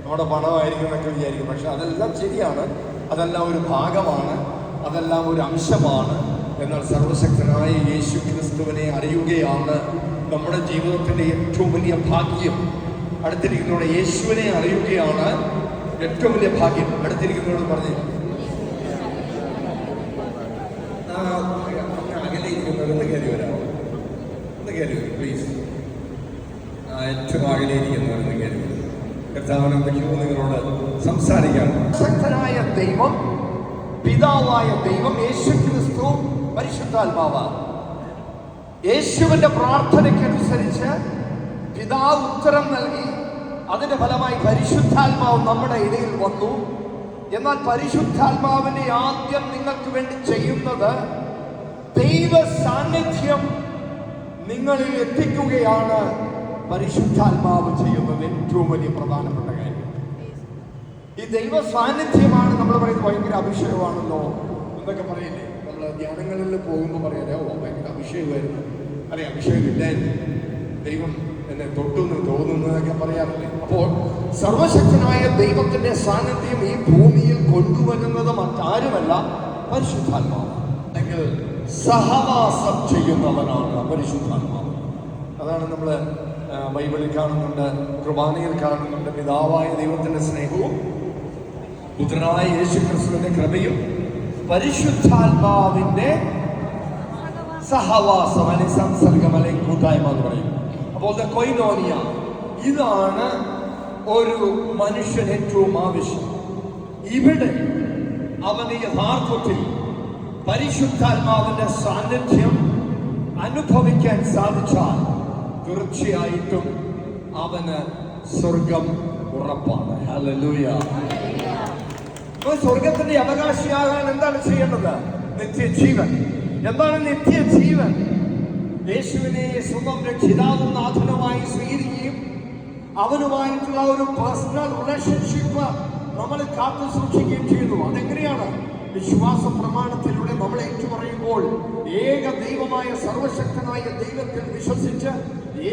നമ്മുടെ പണമായിരിക്കും എന്നൊക്കെ വിചാരിക്കും. പക്ഷെ അതെല്ലാം ശരിയാണ്, അതെല്ലാം ഒരു ഭാഗമാണ്, അതെല്ലാം ഒരു അംശമാണ്. എന്നാൽ സർവശക്തനായ യേശു ക്രിസ്തുവിനെ അറിയുകയാണ് നമ്മുടെ ജീവിതത്തിൻ്റെ ഏറ്റവും വലിയ ഭാഗ്യം. അടുത്തിരിക്കുന്നതോടെ യേശുവിനെ അറിയുകയാണ് ഏറ്റവും വലിയ ഭാഗ്യം. അടുത്തിരിക്കുന്നതോട് പറഞ്ഞ് അകലെ ഇരിക്കുന്നവരൊന്ന് കയറി വരാമോ? ഒന്ന് കയറി വരും പ്ലീസ്. ഏറ്റവും അകലെ ഇരിക്കുന്നവരൊന്ന് കയറി വരും. കർത്താവിനെ എന്തൊക്കെയോ നിങ്ങളോട് സംസാരിക്കാൻ. ശക്തനായ ദൈവം, പിതാവായ ദൈവം, യേശു ക്രിസ്തു, പരിശുദ്ധാത്മാവ്. യേശുവിന്റെ പ്രാർത്ഥനയ്ക്കനുസരിച്ച് പിതാവ് ഉത്തരം നൽകി. അതിന്റെ ഫലമായി പരിശുദ്ധാത്മാവ് നമ്മുടെ ഇടയിൽ വന്നു. എന്നാൽ പരിശുദ്ധാത്മാവിനെ ആദ്യം നിങ്ങൾക്ക് വേണ്ടി ചെയ്യുന്നത് ദൈവ സാന്നിധ്യം നിങ്ങളിൽ എത്തിക്കുകയാണ്. പരിശുദ്ധാത്മാവ് ചെയ്യുന്നത് ഏറ്റവും വലിയ പ്രധാനപ്പെട്ട കാര്യം. ഈ ദൈവ സാന്നിധ്യമാണ് നമ്മൾ പറയുന്നത്. ഭയങ്കര അഭിഷേകമാണല്ലോ എന്നൊക്കെ പറയില്ലേ? നമ്മൾ ധ്യാനങ്ങളിൽ പോകുമ്പോൾ പറയാലോ ഭയങ്കര അഭിഷേകമായിരുന്നു. അറിയാം, അഭിഷേകമില്ലായിരുന്നു, ദൈവം എന്നെ തൊട്ടുന്ന് തോന്നുന്നതൊക്കെ പറയാറില്ലേ? അപ്പോൾ സർവശക്തനായ ദൈവത്തിന്റെ സാന്നിധ്യം ഈ ഭൂമിയിൽ കൊണ്ടുവരുന്നത് മറ്റാരുമല്ല, പരിശുദ്ധാത്മാവ്. അല്ലെങ്കിൽ സഹവാസം ചെയ്യുന്നവനാണ് പരിശുദ്ധാത്മാവ്. അതാണ് നമ്മൾ ബൈബിളിൽ കാണുന്നുണ്ട്, കുർബാനയിൽ കാണുന്നുണ്ട്. പിതാവായ ദൈവത്തിന്റെ സ്നേഹവും പുത്രനായ യേശു ക്രിസ്തുവിന്റെ കൃപയും പരിശുദ്ധാത്മാവിന്റെ സഹവാസം, അല്ലെങ്കിൽ സംസർഗം, അല്ലെങ്കിൽ കൂട്ടായ്മ എന്ന് പറയും. അപ്പോൾ കൊയ്നോനിയ, ഇതാണ് ഒരു മനുഷ്യൻ ഏറ്റവും ആവശ്യം. ഇവിടെ അവന് യഥാർത്ഥത്തിൽ പരിശുദ്ധാത്മാവിന്റെ സാന്നിധ്യം അനുഭവിക്കാൻ സാധിച്ചാൽ തീർച്ചയായിട്ടും അവന് സ്വർഗം ഉറപ്പാണ്. ഹല്ലേലൂയ. സ്വർഗത്തിന്റെ അവകാശിയാകാൻ എന്താണ് ചെയ്യേണ്ടത്? നിത്യജീവൻ. എന്താണ് നിത്യജീവൻ? യേശുവിനെ സ്വന്തം രക്ഷിതാവും നാഥനുമായി സ്വീകരിക്കുകയും അവനുമായിട്ടുള്ള ഒരു പേഴ്സണൽ റിലേഷൻഷിപ്പ് നമ്മൾ കാത്തു സൂക്ഷിക്കുകയും ചെയ്യുന്നു. അതെങ്ങനെയാണ്? വിശ്വാസ പ്രമാണത്തിലൂടെ നമ്മൾ ഏറ്റുപറയുമ്പോൾ ഏക ദൈവമായ സർവശക്തനായ ദൈവത്തിൽ വിശ്വസിച്ച്,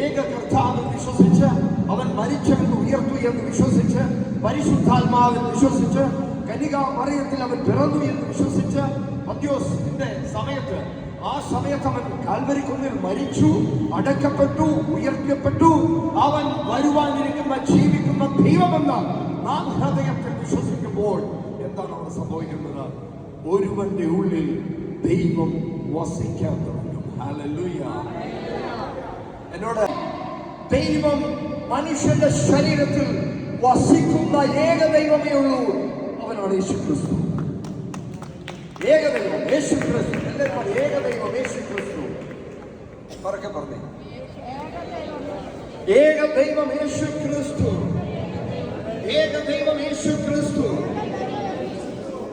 ഏക കർത്താവിൽ വിശ്വസിച്ച്, അവൻ മരിച്ചവൻ ഉയർത്തു എന്ന് വിശ്വസിച്ച്, പരിശുദ്ധാത്മാവിൽ വിശ്വസിച്ച്, കന്യകാ മറിയത്തിൽ അവൻ പിറന്നു എന്ന് വിശ്വസിച്ച്, മധ്യോസിന്റെ സമയത്ത് ആ സമയത്ത് അവൻ കാൽവരിക്കുന്നിൽ മരിച്ചു, അടക്കപ്പെട്ടു, ഉയർത്തപ്പെട്ടു, അവൻ വരുവാനിരിക്കുന്ന ജീവിക്കുന്ന ദൈവമെന്ന് നാം ഹൃദയത്തിൽ വിശ്വസിക്കുമ്പോൾ എന്താണ് അവിടെ സംഭവിക്കുന്നത്? ഒരുവന്റെ ഉള്ളിൽ ദൈവം വസിക്കാൻ തുടങ്ങും. ഹല്ലേലൂയ. എന്നോട് ദൈവം മനുഷ്യന്റെ ശരീരത്തിൽ വസിക്കുന്ന ഏക ദൈവമേ ഉള്ളൂ, അവനാണ് യേശു ക്രിസ്തു. ഏക ദൈവം യേശു ക്രിസ്തു. എല്ലാവരും ഏക ദൈവം യേശു ക്രിസ്തു. പറക്കെ പറഞ്ഞേ, ഏക ദൈവം യേശു ക്രിസ്തു. ഏക ദൈവം യേശു ക്രിസ്തു.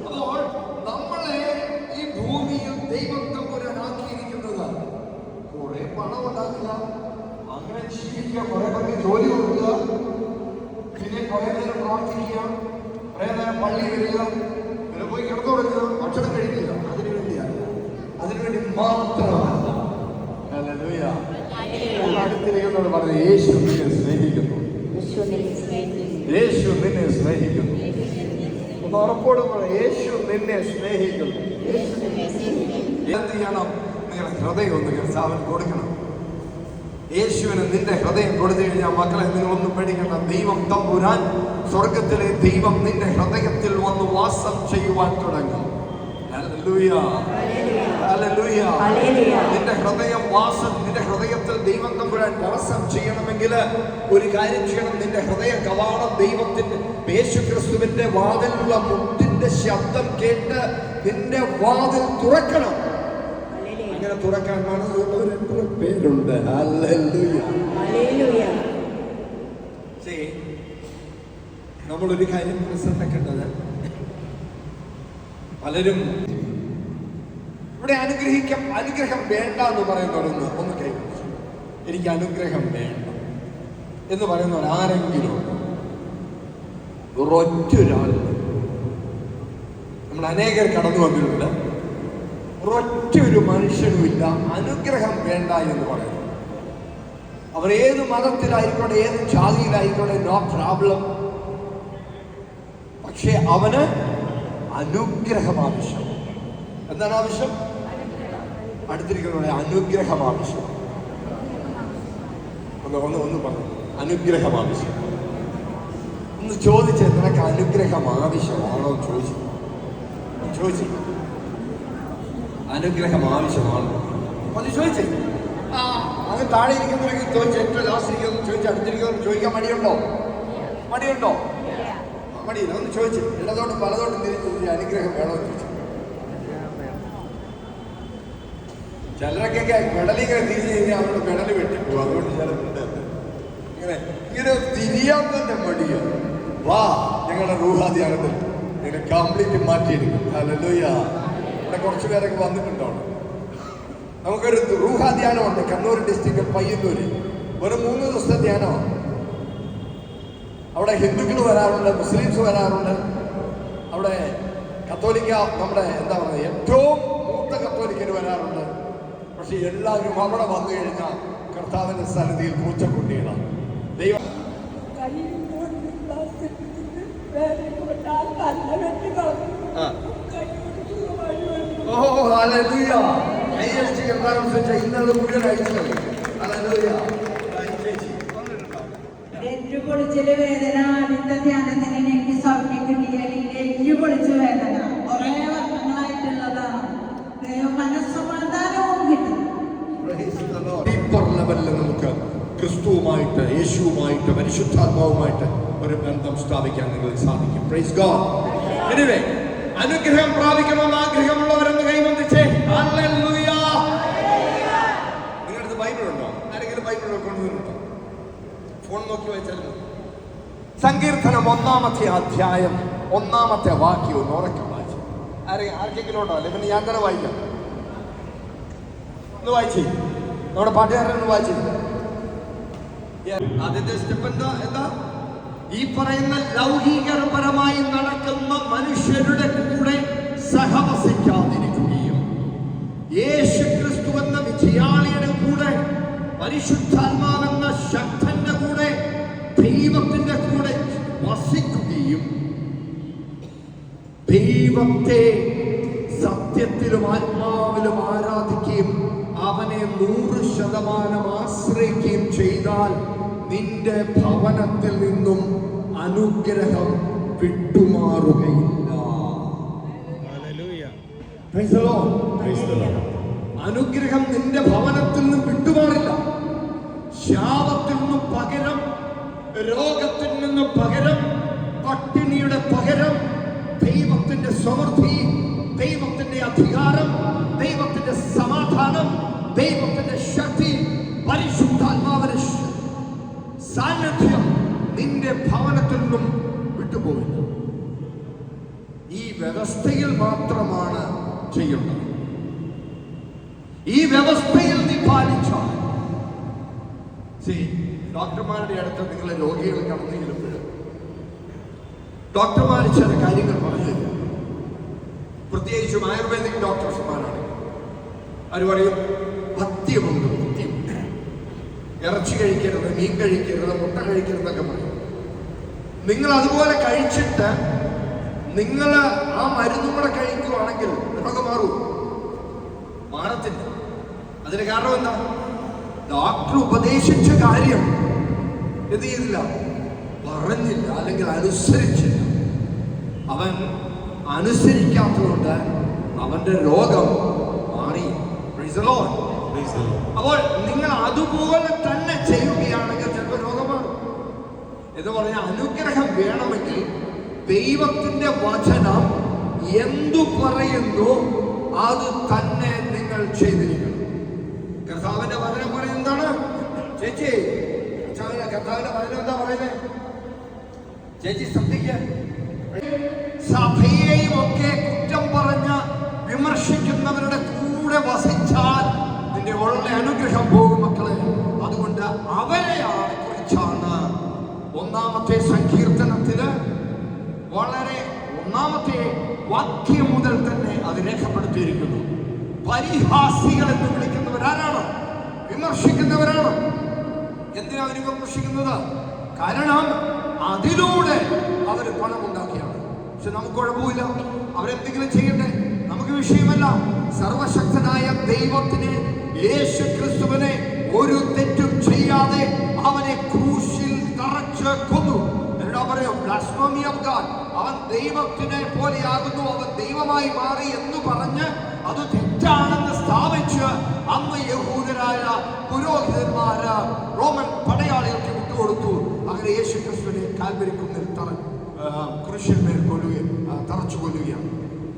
അപ്പോൾ നമ്മളെ ഈ ഭൂമിയിൽ ദൈവം തമ്പുരാനാക്കിയിരിക്കുന്നത് കുറെ പണം ഉണ്ടാക്കുക, അങ്ങനെ ജീവിക്കുക, കുറെ പേർക്ക് ജോലി കൊടുക്കുക, പിന്നെ കുറെ നേരം പ്രാർത്ഥിക്കുക, കുറെ നേരം പള്ളി വരിക, പിന്നെ പോയി കിടന്നു കൊടുക്കുക, ഭക്ഷണം കഴിക്കുക. അതിനുവേണ്ടി മാത്രമല്ല. ഹല്ലേലൂയ. അടുത്തിരിക്കുന്നവർ പറഞ്ഞു, യേശു നിന്നെ സ്നേഹിക്കുന്നു. യേശു നിന്നെ സ്നേഹിക്കുന്നു. ഒന്ന് ഉറപ്പോട് പറഞ്ഞു, യേശു നിന്നെ സ്നേഹിക്കുന്നു. എന്ത് ചെയ്യണം? നിങ്ങളുടെ ഹൃദയം ഒന്ന് കർത്താവിന് കൊടുക്കണം. യേശുവിന് നിന്റെ ഹൃദയം കൊടുത്തു കഴിഞ്ഞാൽ, മക്കളെ നിങ്ങളൊന്നും പേടിക്കണ്ട, ദൈവം തമ്പുരാൻ, സ്വർഗത്തിലെ ദൈവം നിന്റെ ഹൃദയത്തിൽ വന്ന് വാസം ചെയ്യുവാൻ തുടങ്ങും. ഹല്ലേലൂയ. ഹല്ലേലൂയ. നിന്റെ ഹൃദയത്തിൽ ദൈവം തമ്പുരാൻ വാസം ചെയ്യണമെങ്കിൽ ഒരു കാര്യം ചെയ്യണം. നിന്റെ ഹൃദയ കവാടം ദൈവത്തിന്റെ, യേശുക്രിസ്തുവിന്റെ വാതിലുള്ള മുട്ടിന്റെ ശബ്ദം കേട്ട് നിന്റെ വാതിൽ തുറക്കണം. അങ്ങനെ തുറക്കാൻ മനസ്സുള്ളവർ എത്ര പേരുണ്ട്? ഹല്ലേലൂയ. നമ്മളൊരു കാര്യം മനസ്സിലാക്കേണ്ടത്, പലരും ഇവിടെ അനുഗ്രഹം വേണ്ട എന്ന് പറയുന്നവരൊന്ന് ഒന്ന് കൈവച്ചു. എനിക്ക് അനുഗ്രഹം വേണ്ട എന്ന് പറയുന്നവർ ആരെങ്കിലും ഒരൊറ്റൊരാൾ, നമ്മൾ അനേകർ കടന്നു വന്നിട്ടുണ്ട്, ഒരൊറ്റൊരു മനുഷ്യനുമില്ല അനുഗ്രഹം വേണ്ട എന്ന് പറയുന്നു. അവർ ഏത് മതത്തിലായിക്കോട്ടെ, ഏത് ജാതിയിലായിക്കോട്ടെ, നോ പ്രോബ്ലം. അവന് അനുഗ്രഹം ആവശ്യം. എന്താണ് ആവശ്യം? അടുത്തിരിക്കുന്ന അനുഗ്രഹം ആവശ്യം. ഒന്ന് പറഞ്ഞു, അനുഗ്രഹം ആവശ്യം. ഒന്ന് ചോദിച്ചേ, നിനക്ക് അനുഗ്രഹം ആവശ്യമാണോ ചോദിച്ചു. അനുഗ്രഹം ആവശ്യമാണോ അത് ചോദിച്ചേ. അങ്ങ് താഴെ ഇരിക്കുന്നവരൊക്കെ ചോദിച്ചു, ഏറ്റവും ലാസ്റ്റ് ഇരിക്കുന്നു ചോദിച്ചു, അടുത്തിരിക്കുന്നവർ ചോദിക്കാൻ മടിയുണ്ടോ? മടിയില്ല. ഒന്ന് ചോദിച്ചു, ഇടതോട്ടും പലതോട്ടും തിരിച്ചു അനുഗ്രഹം വേണോ ചോദിച്ചു. ചിലരൊക്കെ മെഡലിങ്ങനെ തിരിഞ്ഞ് കഴിഞ്ഞാൽ അവരുടെ മെഡല് വെട്ടിപ്പോകും. അതുകൊണ്ട് ചിലരുണ്ട് ഇങ്ങനെ തിരിയാൻ തന്നെ മടിയാണ്. വാ, ഞങ്ങളുടെ റൂഹാധ്യാനത്തിൽ ഇങ്ങനെ കംപ്ലീറ്റ് മാറ്റിയിരിക്കും. ഹല്ലേലൂയ. ഇവിടെ കുറച്ച് പേരൊക്കെ വന്നിട്ടുണ്ടോ? നമുക്കൊരു റൂഹാധ്യാനമുണ്ട് കണ്ണൂർ ഡിസ്ട്രിക്റ്റിൽ പയ്യന്നൂര്. ഒരു 3 ദിവസത്തെ ധ്യാനമാണ്. അവിടെ ഹിന്ദുക്കൾ വരാറുണ്ട്, മുസ്ലിംസ് വരാറുണ്ട്, അവിടെ കത്തോലിക്ക, നമ്മുടെ എന്താ പറയുക, ഏറ്റവും മൂത്ത കത്തോലിക്കർ വരാറുണ്ട്. പക്ഷെ എല്ലാവരും അവിടെ വന്നു കഴിഞ്ഞാൽ കർത്താവിന്റെ സന്നിധിയിൽ പൂച്ചക്കുട്ടികളാണ്. ദൈവം ഇന്നത് മുഴുവൻ അയച്ചത്. പൊളിച്ചല് വേദന അടുത്ത ധ്യാനത്തിന് എനിക്ക് സൗഖ്യം കിട്ടിയില്ലെങ്കിൽ എല്ലു പൊളിച്ച വേദന കുറെ വർഷങ്ങളായിട്ടുള്ളതാണ്. മനസ്സമാധാനവും കിട്ടും. നമുക്ക് ക്രിസ്തുവുമായിട്ട്, യേശുവുമായിട്ട്, പരിശുദ്ധാത്മാവുമായിട്ട് ഒരു ബന്ധം സ്ഥാപിക്കാൻ നിങ്ങൾക്ക് സാധിക്കും. Praise God. എനിവേ, അനുഗ്രഹം പ്രാപിക്കണമെന്ന് ആഗ്രഹമുള്ളവരെന്ന് കൈവന്നിച്ചേ. ഹല്ലേലൂയ. നിങ്ങളുടെ ബൈബിൾ ഉണ്ടോ? ആരെങ്കിലും ബൈബിൾ കൊണ്ടുവരുന്നുണ്ടോ? ഫോൺ നോക്കി വായിച്ചാലും. സങ്കീർത്തനം 1-ാമത്തെ അധ്യായം 1-ാമത്തെ വാക്യവും ഉറക്കെ വായിച്ചു. ആർക്കെങ്കിലും ഉണ്ടോ? അല്ലെങ്കിൽ ഞാൻ തന്നെ വായിക്കാം. ഒന്ന് വായിച്ചേ. നമ്മുടെ പാട്ടുകാരൻ വായിച്ചു. ആദ്യത്തെ സ്റ്റെപ്പ് എന്താ? ഈ പറയുന്ന ലൗകികപരമായി നടക്കുന്ന മനുഷ്യരുടെ കൂടെ സഹവസിക്കാതിരിക്കുകയും യേശുക്രിസ്തു എന്ന വിജയാളിയുടെ കൂടെ, പരിശുദ്ധാത്മാവെന്ന ശക്തന്റെ കൂടെ, ദൈവത്തിന്റെ കൂടെ വസിക്കുകയും ദൈവത്തെ സത്യത്തിലും ആത്മാവിലും ആരാധിക്കുകയും അവനെ 100% ആശ്രയിക്കുകയും ചെയ്താൽ നിന്റെ ഭവനത്തിൽ നിന്നും അനുഗ്രഹം വിട്ടുമാറുകയില്ല. അനുഗ്രഹം നിന്റെ ഭവനത്തിൽ നിന്നും വിട്ടുമാറില്ല. ശാപത്തിൽ നിന്നും പകരം, രോഗത്തിൽ നിന്നും പകരം, പട്ടിണിയുടെ പകരം ദൈവത്തിന്റെ സമൃദ്ധി, ദൈവത്തിന്റെ അധികാരം, ദൈവത്തിന്റെ സമാധാനം, ദൈവത്തിന്റെ ശക്തി, പരിശുദ്ധാത്മാവിന്റെ സാന്നിധ്യം നിന്റെ ഭവനത്തിൽ നിന്നും വിട്ടുപോകില്ല. ഈ വ്യവസ്ഥയിൽ മാത്രമാണ് ചെയ്യേണ്ടത്. ഈ വ്യവസ്ഥയിൽ നീ പാലിച്ചാൽ, ഡോക്ടർമാരുടെ അടുത്ത് നിങ്ങളെ രോഗികൾ കടന്നു ചെല്ലുമ്പോൾ ഡോക്ടർമാർ ചില കാര്യങ്ങൾ പറഞ്ഞു, പ്രത്യേകിച്ചും ആയുർവേദിക് ഡോക്ടർമാരാണ്. അവർ പറയും പഥ്യമുണ്ട്, ഇറച്ചി കഴിക്കരുത്, മീൻ കഴിക്കരുത്, മുട്ട കഴിക്കരുതെന്നൊക്കെ പറയും. നിങ്ങൾ അതുപോലെ കഴിച്ചിട്ട് നിങ്ങൾ ആ മരുന്നും കൂടെ കഴിക്കുവാണെങ്കിൽ രോഗം മാറത്തില്ല. അതിന് കാരണം എന്താ? ഡോക്ടർ ഉപദേശിച്ച കാര്യം എന്ത് ചെയ്തില്ല? പറഞ്ഞില്ല, അല്ലെങ്കിൽ അനുസരിച്ചില്ല. അവൻ അനുസരിക്കാത്തതുകൊണ്ട് അവന്റെ രോഗം മാറി. അപ്പോൾ നിങ്ങൾ അതുപോലെ തന്നെ ചെയ്യുകയാണെങ്കിൽ ചിലപ്പോൾ രോഗം മാറും. എന്ന് പറഞ്ഞാൽ അനുഗ്രഹം വേണമെങ്കിൽ ദൈവത്തിന്റെ വചനം എന്തു പറയുന്നു അത് തന്നെ നിങ്ങൾ ചെയ്തിരിക്കണം. കർത്താവിന്റെ വചനം പറയുന്നതാണ്. ചേച്ചി, കർത്താവിന്റെ വചനം എന്താ പറയുന്നത്? ചേച്ചി ശ്രദ്ധിക്കുക. സഭയെയും ഒക്കെ കുറ്റം പറഞ്ഞ് വിമർശിക്കുന്നവരുടെ കൂടെ വസിച്ചാൽ നിന്റെ ഉള്ള അനുഗ്രഹം പോകും മക്കളെ. അതുകൊണ്ട് അവരെ കുറിച്ചാണ് 1-ാമത്തെ സങ്കീർത്തനത്തില് വളരെ 1-ാമത്തെ വാക്യം മുതൽ തന്നെ അത് രേഖപ്പെടുത്തിയിരിക്കുന്നു. പരിഹാസികൾ എന്ന് വിളിക്കുന്നവരാരാണ്? വിമർശിക്കുന്നവരാണ്. എന്തിനാ അവർ വിമർശിക്കുന്നത്? കാരണം അതിലൂടെ അവർ പണം ഉണ്ടാക്കിയാണ്. പക്ഷെ നമുക്ക് സർവശക്തനായ ദൈവത്തിന് യേശു ക്രിസ്തുവിനെ ഒരു തെറ്റും ചെയ്യാതെ അവനെ ക്രൂശിൽ തറച്ച് കൊന്നു. എന്നോട് പറയും ബ്ലാസ്ഫേമി ഓഫ് ഗോഡ്. അവൻ ദൈവത്തിനെ പോലെയാകുന്നു, അവൻ ദൈവമായി മാറി എന്ന് പറഞ്ഞ് അത് തെറ്റാണെന്ന് സ്ഥാപിച്ച് അന്ന് യഹൂദരായ പുരോഹിതന്മാര് റോമൻ പടയാളികൾക്ക് വിട്ടുകൊടുത്തു. അങ്ങനെ യേശു ക്രിസ്തുവിനെ കാൽവരി കുന്നിൽ ക്രൂശിന്മേൽ തറച്ചു കൊല്ലുകയാണ്.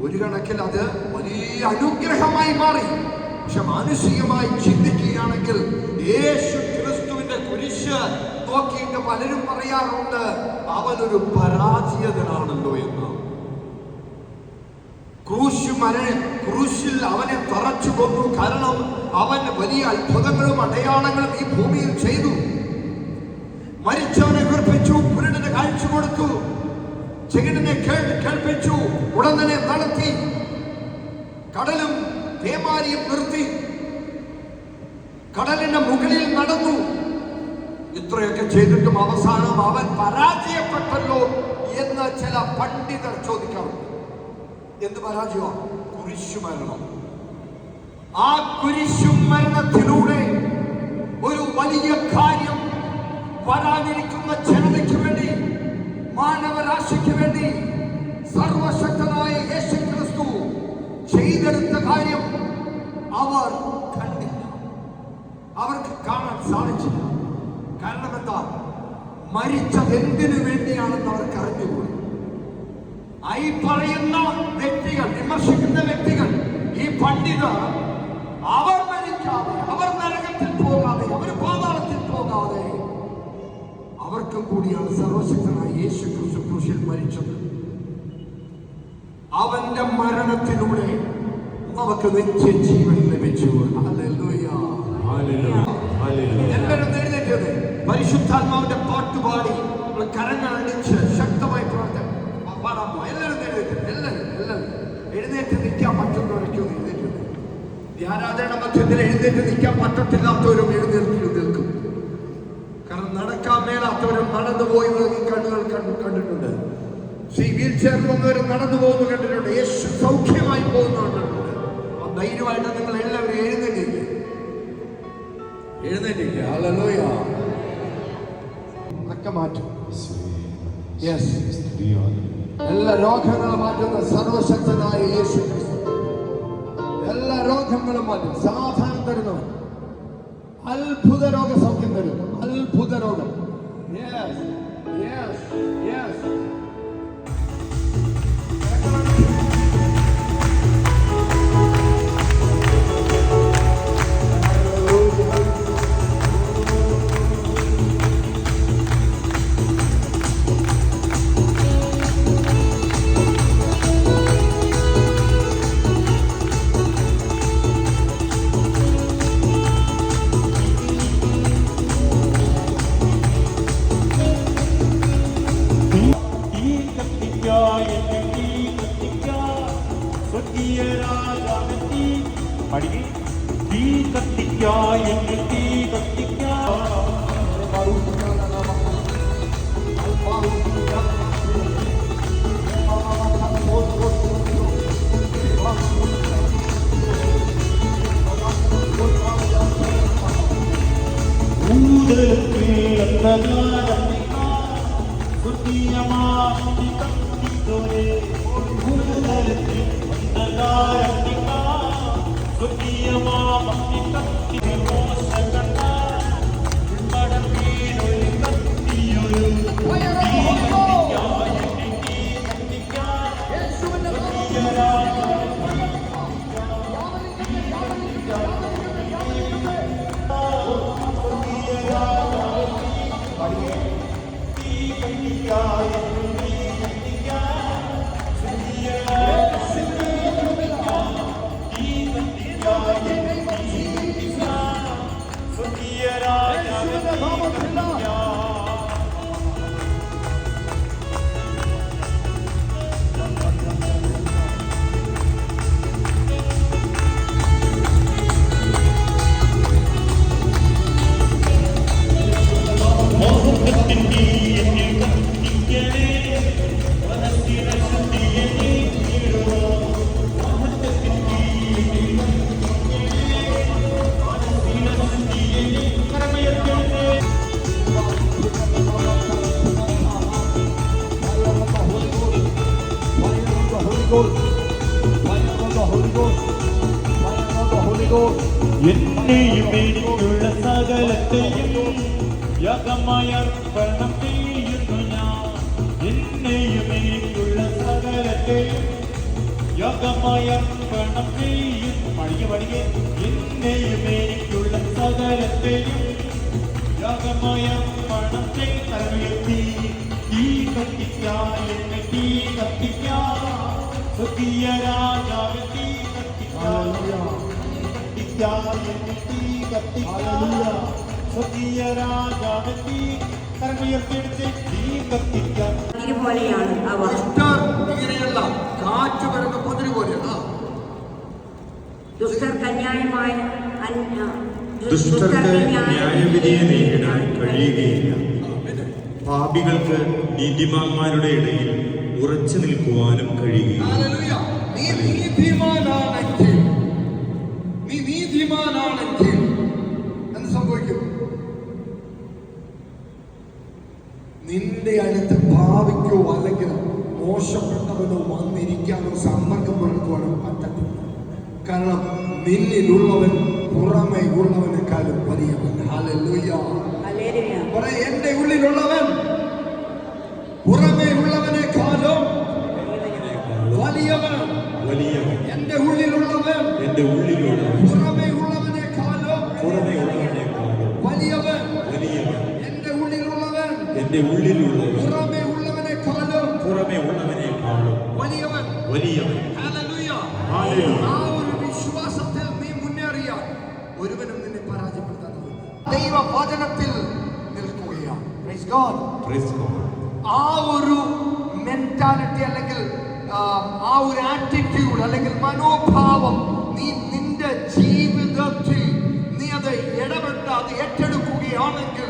ഒരു കണക്കിൽ അത് വലിയ അനുഗ്രഹമായി മാറി. പക്ഷെ മാനുഷികമായി ചിന്തിക്കുകയാണെങ്കിൽ യേശു ക്രിസ്തുവിന്റെ കുരിശ് നോക്കിയിട്ട് പലരും പറയാറുണ്ട് അവനൊരു പരാജയനാണല്ലോ എന്ന്. ക്രൂശിൽ അവനെ തറച്ചു കൊന്നു. കാരണം അവൻ വലിയ അത്ഭുതങ്ങളും അടയാളങ്ങളും ഈ ഭൂമിയിൽ ചെയ്തു. മരിച്ചവനെ ഉയർപ്പിച്ചു, കുരുടന് കാഴ്ച കൊടുത്തു, ചെകിടനെ കേൾപ്പിച്ചു, ഉടനെ നടത്തി, കടലും പേമാരിയും നിർത്തി, കടലിന്റെ മുകളിൽ നടന്നു. ഇത്രയൊക്കെ ചെയ്തിട്ടും അവസാനം അവൻ പരാജയപ്പെട്ടല്ലോ എന്ന് ചില പണ്ഡിതർ ചോദിക്കാറുണ്ട്. എന്ത് പരാജയമാണ്? കുരിശുമരണം. ആ കുരിശുമരണത്തിലൂടെ ഒരു വലിയ കാര്യം വരാനിരിക്കുന്ന ജനതയ്ക്ക് വേണ്ടി, മാനവരാശിക്ക് വേണ്ടി സർവശക്തനായ യേശു ക്രിസ്തു ചെയ്തെടുത്ത കാര്യം അവർ കണ്ടില്ല, അവർക്ക് കാണാൻ സാധിച്ചില്ല. കാരണം എന്താ? മരിച്ചത് എന്തിനു വേണ്ടിയാണെന്ന് അവർക്ക് അറിഞ്ഞുകൂടി. ഈ പറയുന്ന വ്യക്തികൾ, വിമർശിക്കുന്ന വ്യക്തികൾ, ഈ പണ്ഡിതർ, അവർ മരിക്കാതെ, അവർ നരകത്തിൽ പോകാതെ, അവർ പാതാളത്തിൽ പോകാതെ, അവർക്കും കൂടിയാണ് സർവശക്തനായ യേശു ക്രിസ്തു ക്രൂശിൽ മരിച്ചത്. അവന്റെ മരണത്തിലൂടെ നമുക്ക് നിത്യജീവൻ ലഭിച്ചു. Hallelujah, hallelujah, hallelujah. എല്ലാവരും എഴുന്നേറ്റത് പരിശുദ്ധാത്മാവിന്റെ പാട്ടുപാടി കരങ്ങൾ അടിച്ച് ശക്തമായി പ്രാർത്ഥന പാടാമോ? എല്ലാവരും എല്ലാവരും എഴുന്നേറ്റ് നിൽക്കാൻ പറ്റുന്നവരൊക്കെ എഴുന്നേറ്റ്. ധ്യാനാചരണ മധ്യത്തിൽ എഴുന്നേറ്റ് നിൽക്കാൻ പറ്റത്തില്ലാത്തവരും എഴുന്നേറ്റ് നിൽക്കും. കാരണം നടക്കാൻ മേലാത്തവരും നടന്നു പോയത് ഈ കണ്ണുകൾ കണ്ടിട്ടുണ്ട്. വീൽ ചെയറിൽ വന്നവരും നടന്നു പോകുന്നു കണ്ടിട്ടുണ്ട്. യേശു സൗഖ്യമായി പോകുന്നു കണ്ടിട്ടുണ്ട്. ധൈര്യമായിട്ട് നിങ്ങൾ എല്ലാവരും എഴുന്നേറ്റിരിക്കുക. ഹല്ലേലൂയ. ഒക്കെ മാറ്റും. എല്ലാ രോഗങ്ങളും മാറ്റുന്ന സർവശക്തനായ യേശു ക്രിസ്തു എല്ലാ രോഗങ്ങളും മാറ്റും. സമാധാനം തരുന്നവൻ, അത്ഭുത രോഗ സൗഖ്യം തരുന്നു. അത്ഭുത രോഗം. Yes, yes, yes. Ghost. Fire of the Holy Ghost. Fire of the Holy Ghost. എന്നെയും എനിക്കുള്ള സകലത്തെയും യാഗമായി അർപ്പണം ചെയ്യുന്നു ഞാൻ. എന്നെയും എനിക്കുള്ള സകലത്തെയും യാഗമായി അർപ്പണം ചെയ്യുന്നു. പഠിക്കെ എന്നെയും എനിക്കുള്ള സകലത്തെയും യാഗമായി അർപ്പണം ചെയ്യുന്നു. തലമുയർത്തി തീ കത്തിക്കാൻ എന്നെ തീ കത്തിക്കാൻ സ്വർഗീയ രാജാവ് തീ കത്തിക്കാൻ ഇതുപോലെയാണ് അവ. ഇങ്ങനെയല്ല, കാറ്റ് വരുന്ന കുതിര പോലെയാണ്. ദുഷ്ടർക്ക് അന്യായമായ ദുഷ്ടർക്ക് ന്യായവിധിയെ നേരിടാൻ കഴിയുകയില്ല. പാപികൾക്ക് നീതിമാന്മാരുടെ ഇടയിൽ ഉറച്ചു നിൽക്കുവാനും കഴിയുകയില്ല. ഹല്ലേലൂയ. നീ നീതിമാനാണെങ്കിൽ എന്ത് സംഭവിക്കും? നിന്റെ അടുത്ത് ഭാവിക്കോ അല്ലെങ്കിൽ മോശപ്പെട്ടവനോ വന്നിരിക്കാനോ സമ്പർക്കം പുലർത്തുവാനോ പറ്റത്തില്ല. കാരണം നിന്നിലുള്ളവൻ പുറമേ ഉള്ളവനെക്കാളും വലിയവൻ. ഹല്ലേലൂയ. ഹല്ലേലൂയ. എന്റെ ഉള്ളിലുള്ളവൻ പുറമേ ഉള്ളവനെക്കാളും വലിയവൻ. എന്റെ ഉള്ളിലുള്ളവൻ പുറമേ ഉള്ളവനെക്കാളും വലിയവൻ. എന്റെ ഉള്ളിലുള്ളവൻ പുറമേ ഉള്ളവനെക്കാളും വലിയവൻ. ഹല്ലേലൂയ. ആ ഒരു വിശ്വാസത്തിൽ നീ മുന്നേറിയാൽ ഒരുവനും നിന്നെ പരാജയപ്പെടുത്താൻ ദൈവവചനത്തിൽ നിൽക്കുകയാണ്. Praise God. ആ ഒരു മെന്റാലിറ്റി അല്ലെങ്കിൽ ആ ഒരു ആറ്റിറ്റ്യൂഡ് അല്ലെങ്കിൽ മനോഭാവം നീ നിന്റെ ജീവിതത്തിൽ നീ അത് ഇടപെട്ട് അത് ഏറ്റെടുക്കുകയാണെങ്കിൽ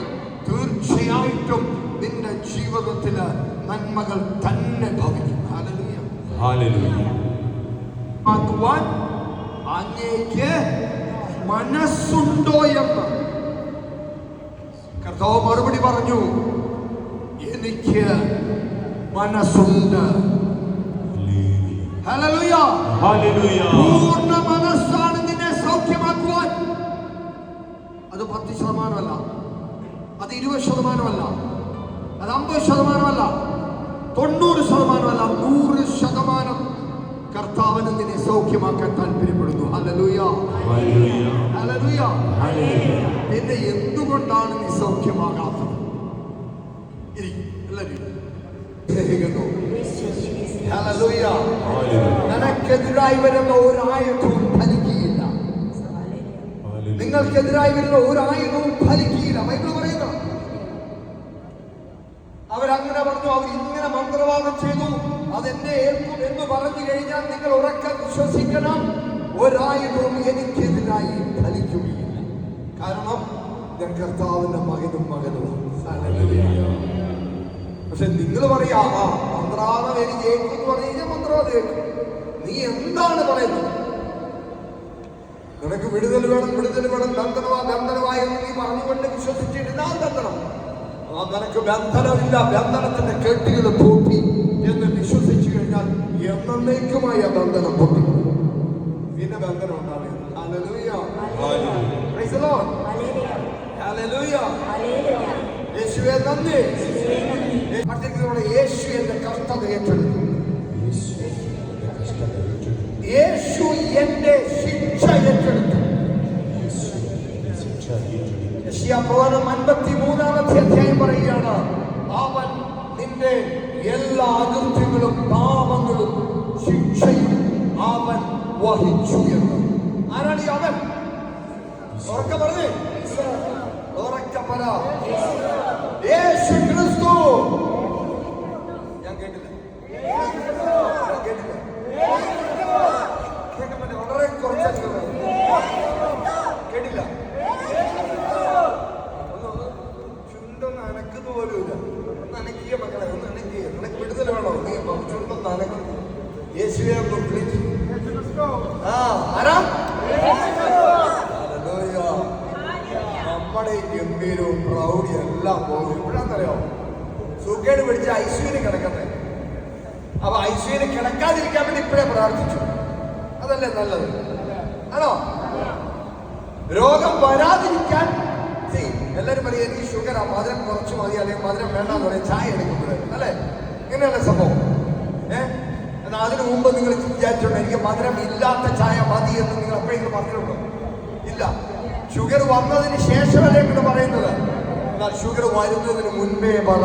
തീർച്ചയായിട്ടും നിന്റെ ജീവിതത്തില് നന്മകൾ തന്നെ ഭവിക്കും. ഹല്ലേലൂയ. ആക്കുവാൻ അങ്ങേക്ക് മനസ്സുണ്ടോ എന്ന് കർത്താവ് മറുപടി പറഞ്ഞു, എനിക്ക് മനസ്സുണ്ട്. ഹല്ലേലൂയ. പൂർണ്ണ മനസ്സാണ് നിന്നെ സൗഖ്യമാക്കുവാൻ. അത് 10% അത് 20%, അത് 50%, 90%, 100% കർത്താവിന് നിന്നെ സൗഖ്യമാക്കാൻ താല്പര്യപ്പെടുന്നു. ഹല്ലേലൂയ. ഹല്ലേലൂയ. പിന്നെ എന്തുകൊണ്ടാണ് നീ സൗഖ്യമാകാത്തത്? ഹല്ലേലൂയ. നിനക്കെതിരായി വരുന്ന ഒരായുധവും ഫലിക്കുകയില്ല. നിങ്ങൾക്കെതിരായി വരുന്ന ഒരായുധവും ഫലിക്കുകയില്ല. ബൈബിൾ പറയുന്നു. അവരങ്ങനെ പറഞ്ഞു, അവർ ഇങ്ങനെ മന്ത്രവാദം ചെയ്തു, അതെന്നെ ഏൽക്കും എന്ന് പറഞ്ഞു കഴിഞ്ഞാൽ നിങ്ങൾ ഉറക്കെ വിശ്വസിക്കണം, ഒരായുധവും എനിക്കെതിരായി ഫലിക്കുകയില്ല. കാരണം ഞാൻ കർത്താവിന്റെ മകനുമാണ്. പക്ഷെ നിങ്ങൾ പറയാ മന്ത്രവാദം എനിക്ക് ഏൽക്കും എന്ന് പറഞ്ഞു കഴിഞ്ഞാൽ മന്ത്രവാദം ഏൽക്കും. നീ എന്താണ് പറയുന്നത്? നിനക്ക് വിടുതൽ വേണം, ബന്ധനമായി എന്ന് നീ പറഞ്ഞുകൊണ്ട് വിശ്വസിച്ചിട്ട് ഞാൻ ബന്ധനം. നിനക്ക് ബന്ധനമില്ല, ബന്ധനത്തിന്റെ കെട്ടുകൾ പൊട്ടി എന്ന് വിശ്വസിച്ചു കഴിഞ്ഞാൽ എന്നേക്കുമായി ആ ബന്ധനം പൊട്ടി. പിന്നെ ബന്ധനം ഉണ്ടാവില്ല. Hallelujah. Praise the Lord. Hallelujah. യേശുവേ നന്ദി. യേശു എന്റെ കഷ്ടത ഏറ്റെടുത്തു. യേശു എന്റെ ശിക്ഷ ഏറ്റെടുത്തു. യെശയ്യാപ്രവചനം 53-ാമത്തെ അധ്യായം പറയുകയാണ്, അവൻ നിന്റെ എല്ലാ അകൃത്യങ്ങളും പാപങ്ങളും ശിക്ഷയും അവൻ വഹിച്ചു എന്ന്. ആരാണ് ഈ അവൻ? ഉറക്കെ പറഞ്ഞേ, ഉറക്കെ പറ. യേശു ക്രിസ്തു. ഞാൻ കേട്ടില്ല. വളരെ കുറച്ച് കേട്ടില്ല. ചുണ്ടൊന്ന് അനക്കുന്ന പോലും ഇല്ല. ഒന്ന് അനക്കിയ മക്കളെ, ഒന്ന് അനക്കിയ. നിനക്ക് വിടുതൽ വേണോ? നീ ചുണ്ടൊന്ന് അനക്കുന്നു. യേശുവെ ഒന്ന് വിളിച്ചു. ആരാ? നമ്മുടെ ഈ ഗംഭീരവും പ്രൗഢിയും എല്ലാം പോകും. എപ്പോഴാന്നറിയോ? സുഖേട് പിടിച്ച് ഐശ്വര്യം കിടക്കുന്നത്. അപ്പൊ ഐശ്വര്യ കിടക്കാതിരിക്കാൻ വേണ്ടി ഇപ്പോഴേ പ്രാർത്ഥിച്ചു. അതല്ലേ നല്ലത്? ആണോ? രോഗം വരാതിരിക്കാൻ എല്ലാവരും പറയും എനിക്ക് ഷുഗറാ, മധുരം കുറച്ച് മതി, അല്ലെങ്കിൽ മധുരം വേണ്ടെന്ന് പറയും ചായ എടുക്കുമ്പോൾ, അല്ലേ? ഇങ്ങനെയല്ല സംഭവം. എന്നാൽ അതിനു മുമ്പ് നിങ്ങൾ വിചാരിച്ചിട്ടുണ്ടോ എനിക്ക് മധുരം ഇല്ലാത്ത ചായ മതി എന്ന് നിങ്ങൾ എപ്പോഴെങ്കിലും പറഞ്ഞിട്ടുണ്ടോ? ഇല്ല. ഷുഗർ വന്നതിന് ശേഷമല്ലേ എന്ന് പറയുന്നത്. എന്നാൽ ഷുഗർ വരുന്നതിന് മുൻപേ പറ.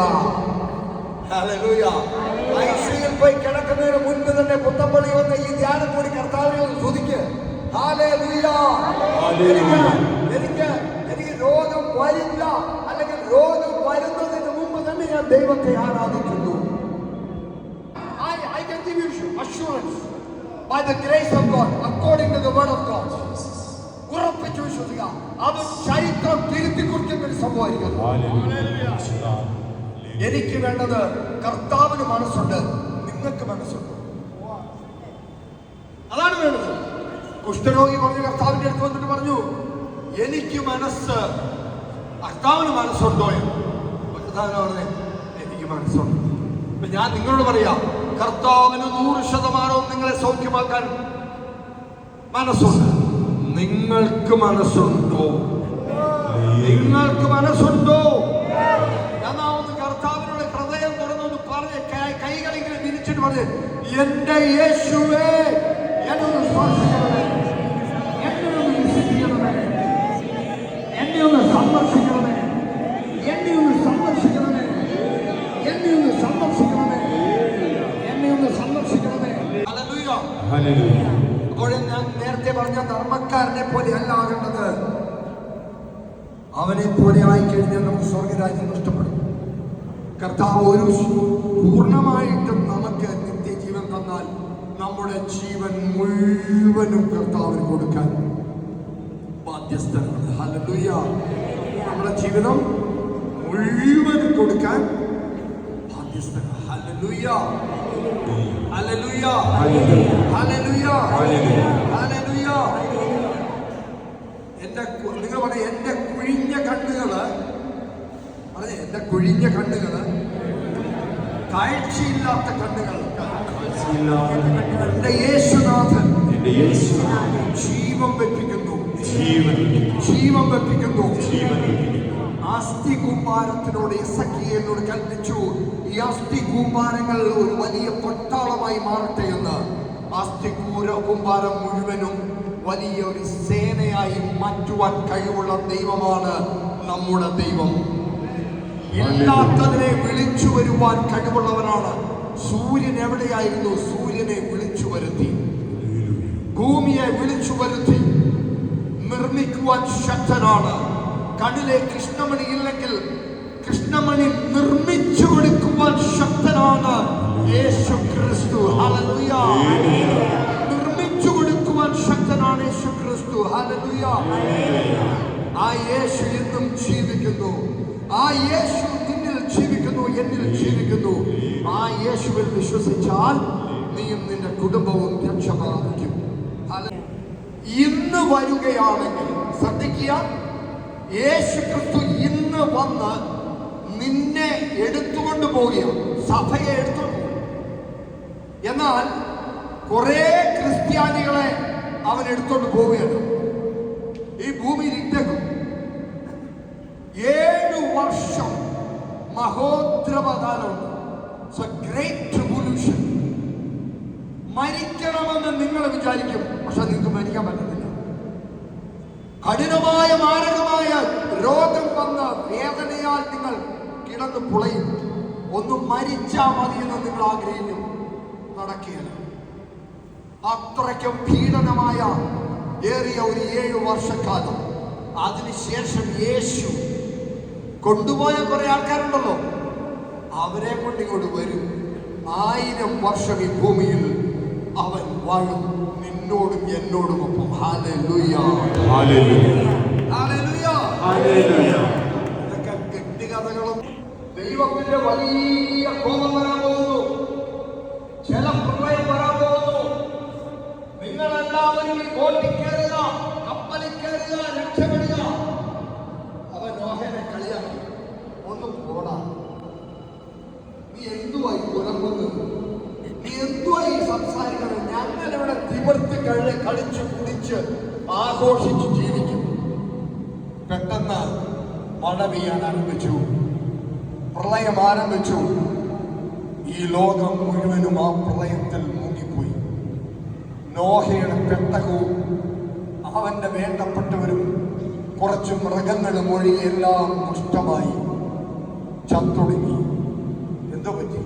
ഹല്ലേലൂയ. ഐസിയുയിൽ പോയി കിടക്കുന്നതിന് മുൻപ് തന്നെ പുത്തമ്പള്ളി വന്ന് ഈ ധ്യാനം കൂടി കർത്താവിനെ ഒന്ന് സ്തുതിക്ക്. ഹല്ലേലൂയ. എനിക്ക് രോഗം വരില്ല, അല്ലെങ്കിൽ രോഗം വരുന്നതിന് മുമ്പ് തന്നെ ഞാൻ ദൈവത്തെ ആരാധിക്കുന്നു. I can give you assurance by the grace of God, according to the word of God. ഉറപ്പിച്ചു വിശ്വസിക്കുക. അത് ചരിത്രം തിരുത്തി കുറിക്കുന്ന ഒരു സംഭവമായിരിക്കും. എനിക്ക് വേണ്ടത് കർത്താവിന് മനസ്സുണ്ട്, നിങ്ങൾക്ക് മനസ്സുണ്ട്. അതാണ് വേണ്ടത്. കുഷ്ഠരോഗി പറഞ്ഞ കർത്താവിന്റെ അടുത്ത് വന്നിട്ട് പറഞ്ഞു എനിക്ക് മനസ്സ്, കർത്താവിന് മനസ്സുണ്ടോ എന്ന്. പറഞ്ഞേ എനിക്ക് മനസ്സുണ്ട്. അപ്പൊ ഞാൻ നിങ്ങളോട് പറയാം, കർത്താവിന് 100% നിങ്ങളെ സൗഖ്യമാക്കാൻ മനസ്സുണ്ട്. നിങ്ങൾക്ക് മനസ്സുണ്ടോ? നിങ്ങൾക്ക് മനസ്സുണ്ടോ? എന്നാ ഒന്ന് കർത്താവിനോട് ഹൃദയം തുറന്നൊന്ന് പറഞ്ഞ് കൈകളിങ്ങനെ വിരിച്ചിട്ട് പറഞ്ഞ് എന്റെ യേശുവേ എന്നൊന്ന് സ്പർശിക്കണമേ, എന്നെ ഒന്ന് വിശ്വസിക്കണമേ, എന്നെ ഒന്ന് സന്ദർശിക്കണമേ, എന്നെ ഒന്ന് സന്ദർശിക്കണമേ, എന്നെ ഒന്ന് സന്ദർശിക്കണമേ, എന്നെ ഒന്ന് സന്ദർശിക്കണമേ. ഹല്ലേലൂയ. ഹല്ലേലൂയ. അപ്പോൾ ഞാൻ നേരത്തെ പറഞ്ഞ ധർമ്മക്കാരനെ പോലെ അല്ല ആകേണ്ടത്. അവനെ പോലെ ആയിക്കഴിഞ്ഞാൽ നമുക്ക് സ്വർഗരാജ്യം നഷ്ടപ്പെടും. കർത്താവ് ഒരു പൂർണ്ണമായിട്ടും നമുക്ക് നിത്യജീവൻ തന്നാൽ നമ്മുടെ ജീവൻ മുഴുവനും കർത്താവിന് കൊടുക്കാൻ ബാധ്യസ്ഥനാണ്. ഹല്ലേലൂയ. നമ്മുടെ ജീവിതം മുഴുവനും കൊടുക്കാൻ ബാധ്യസ്ഥനാണ്. ഹല്ലേലൂയ. ഹല്ലേലൂയ. ഹല്ലേലൂയ. ഹല്ലേലൂയ. നിങ്ങൾ പറഞ്ഞ എന്റെ കുഴിഞ്ഞ കണ്ണുകള്, പറഞ്ഞേ എന്റെ കുഴിഞ്ഞ കണ്ണുകള്, കാഴ്ചയില്ലാത്ത കണ്ണുകൾ, എന്റെ യേശുനാഥൻ ജീവൻ വെപ്പിക്കുന്നു, ജീവൻ വെപ്പിക്കുന്നു. അസ്ഥി കൂമ്പാരത്തിനോട് എസെക്കിയേലിനോട് കൽപ്പിച്ചു, ഈ അസ്ഥി കൂമ്പാരങ്ങൾ ഒരു വലിയ പട്ടാളമായി മാറട്ടെ എന്ന്. അസ്ഥി കൂമ്പാരം മുഴുവനും വലിയ ഒരു സേനയായി മാറ്റുവാൻ കഴിവുള്ള ദൈവമാണ് നമ്മുടെ ദൈവം. ഇല്ലാത്തതിനെ വിളിച്ചു വരുവാൻ കഴിവുള്ളവനാണ്. സൂര്യൻ എവിടെയായിരുന്നു? സൂര്യനെ വിളിച്ചു വരുത്തി, ഭൂമിയെ വിളിച്ചു വരുത്തി നിർമ്മിക്കുവാൻ ശക്തനാണ്. കണ്ണിലെ കൃഷ്ണമണി ഇല്ലെങ്കിൽ കൃഷ്ണമണി നിർമ്മിച്ചു കൊടുക്കുവാൻ ശക്തനാണ് യേശു ക്രിസ്തു. ഹല്ലേലൂയ. നിർമ്മിച്ചു കൊടുക്കുവാൻ ശക്തനാണ് യേശു ക്രിസ്തു. ഹല്ലേലൂയ. ആ യേശു എന്നും ജീവിക്കുന്നു. ആ യേശു നിന്നിൽ ജീവിക്കുന്നു, എന്നിൽ ജീവിക്കുന്നു. ആ യേശുവിൽ വിശ്വസിച്ചാൽ നീയും നിന്റെ കുടുംബവും രക്ഷ പ്രാപിക്കും. ഇന്ന് വരികയാണെങ്കിൽ ശ്രദ്ധിക്കുക, യേശു ക്രിസ്തു ഇന്ന് വന്ന് നിന്നെ എടുത്തുകൊണ്ട് പോവുകയാണ്, സഭയെ എടുത്തുകൊണ്ട് പോകും. എന്നാൽ കുറെ ക്രിസ്ത്യാനികളെ അവൻ എടുത്തുകൊണ്ട് പോവുകയാണ്. ഈ ഭൂമിയിൽ ഇട്ടേക്കും. 7 വർഷം മഹോദ്രവകാലമുണ്ട്. Great tribulation. മരിക്കണമെന്ന് നിങ്ങൾ വിചാരിക്കും, പക്ഷെ നിങ്ങൾക്ക് മരിക്കാൻ പറ്റത്തില്ല. കഠിനമായ മാരകമായ രോഗം വന്ന വേദനയാൽ നിങ്ങൾ കിടന്ന് പുളയും. ഒന്ന് മരിച്ചാൽ മതിയെന്ന് നിങ്ങൾ ആഗ്രഹിക്കും, നടക്കുകയില്ല. അത്രയ്ക്കും പീഡനമായ ഏറിയ ഒരു 7 വർഷക്കാലം. അതിനുശേഷം യേശു കൊണ്ടുപോയ കുറെ ആൾക്കാരുണ്ടല്ലോ, അവരെ കൊണ്ട് ഇങ്ങോട്ട് വരും. 1000 വർഷം ഈ ഭൂമിയിൽ അവൻ വാഴും, നിന്നോടും എന്നോടും ഒപ്പം. ഹല്ലേലൂയ. ഹല്ലേലൂയ. ഹല്ലേലൂയ. ഹല്ലേലൂയ. ഇതൊക്കെ കെട്ടുകഥകളും. ദൈവത്തിന്റെ വലിയ കോപം വരാൻ പോകുന്നു, ജലപ്രളയം വരാൻ പോകുന്നു. നിങ്ങളെല്ലാവരും ഈ ബോട്ടിൽ കയറുക, കപ്പലിൽ കയറുക, രക്ഷപ്പെടുക. അവൻ നോഹനെ കളിയാക്കി, ഒന്ന് പോടാ, നീ എന്തുവായി കുലമ്പുന്നത്? നീ ആഘോഷിച്ച് ജീവിക്കും. പെട്ടെന്ന് മഴ പെയ്യാൻ ആരംഭിച്ചു, പ്രളയം ആരംഭിച്ചു. ഈ ലോകം മുഴുവനും ആ പ്രളയത്തിൽ മുങ്ങിപ്പോയി. നോഹയുടെ പെട്ടകവും അവന്റെ വേണ്ടപ്പെട്ടവരും കുറച്ച് മൃഗങ്ങളും ഒഴികെ എല്ലാം നഷ്ടമായി, ചത്തൊടുങ്ങി. എന്തോ പറ്റി?